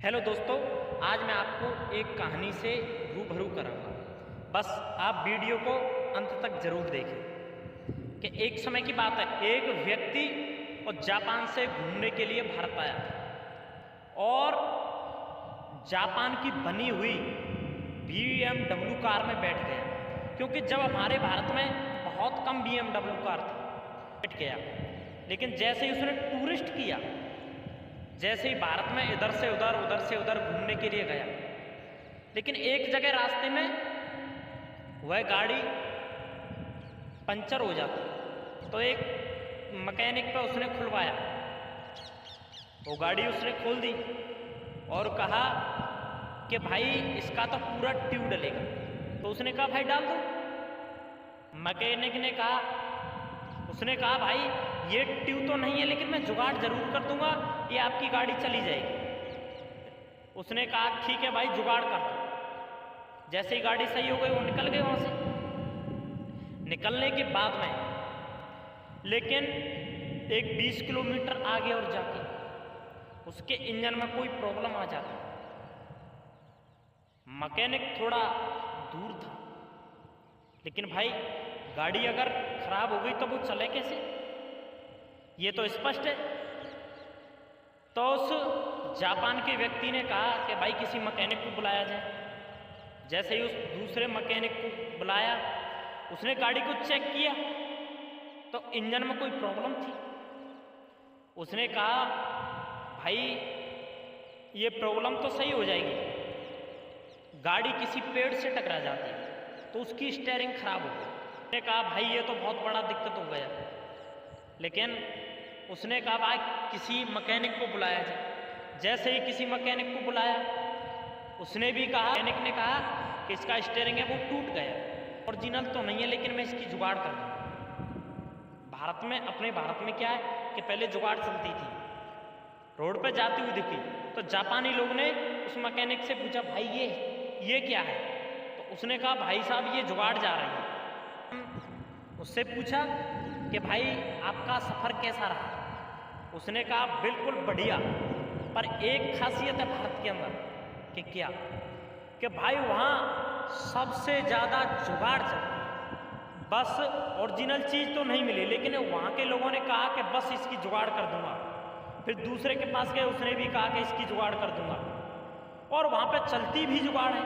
Hello दोस्तों, आज मैं आपको एक कहानी से रूबरू कराऊंगा। बस आप वीडियो को अंत तक जरूर देखें। कि एक समय की बात है, एक व्यक्ति और जापान से घूमने के लिए भारत आया था और जापान की बनी हुई BMW कार में बैठ गया। क्योंकि जब हमारे भारत में बहुत कम BMW कार थी, बैठ गया। लेकिन जैसे ही उसने टूरिस्ट किया, जैसे ही भारत में इधर से उधर घूमने के लिए गया, लेकिन एक जगह रास्ते में वह गाड़ी पंचर हो जाती तो एक मैकेनिक पे उसने खुलवाया। वो गाड़ी उसने खोल दी और कहा कि भाई इसका तो पूरा ट्यूब डलेगा। तो उसने कहा भाई डाल दो। मैकेनिक ने कहा, उसने कहा भाई ये ट्यूब तो नहीं है, लेकिन मैं जुगाड़ जरूर कर दूंगा, ये आपकी गाड़ी चली जाएगी। उसने कहा ठीक है भाई, जुगाड़ कर दो। जैसे ही गाड़ी सही हो गई, वो निकल गए वहां से। निकलने के बाद में लेकिन एक 20 किलोमीटर आगे और जाके उसके इंजन में कोई प्रॉब्लम आ जाती। मैकेनिक थोड़ा दूर था, लेकिन भाई गाड़ी अगर खराब हो गई तो वो चले कैसे, ये तो स्पष्ट है। तो उस जापान के व्यक्ति ने कहा कि भाई किसी मैकेनिक को बुलाया जाए। जैसे ही उस दूसरे मैकेनिक को बुलाया, उसने गाड़ी को चेक किया तो इंजन में कोई प्रॉब्लम थी। उसने कहा भाई ये प्रॉब्लम तो सही हो जाएगी, गाड़ी किसी पेड़ से टकरा जाती है तो उसकी स्टीयरिंग खराब हो गई। उसने कहा भाई ये तो बहुत बड़ा दिक्कत हो गया। लेकिन उसने कहा भाई किसी मैकेनिक को बुलाया जाए। जैसे ही किसी मैकेनिक को बुलाया, उसने भी कहा, मैकेनिक ने कहा कि इसका स्टीयरिंग है वो टूट गया, ओरिजिनल तो नहीं है, लेकिन मैं इसकी जुगाड़ कर दूँ। भारत में, अपने भारत में क्या है कि पहले जुगाड़ चलती थी, रोड पे जाती हुई दिखी तो जापानी लोग ने उस मैकेनिक से पूछा भाई ये क्या है। तो उसने कहा भाई साहब ये जुगाड़ जा रही है। उससे पूछा कि भाई आपका सफ़र कैसा रहा। उसने कहा बिल्कुल बढ़िया, पर एक खासियत है भारत के अंदर। कि क्या? कि भाई वहाँ सबसे ज़्यादा जुगाड़ चलती है। बस ओरिजिनल चीज़ तो नहीं मिली, लेकिन वहाँ के लोगों ने कहा कि बस इसकी जुगाड़ कर दूंगा। फिर दूसरे के पास गए, उसने भी कहा कि इसकी जुगाड़ कर दूंगा। और वहाँ पे चलती भी जुगाड़ है।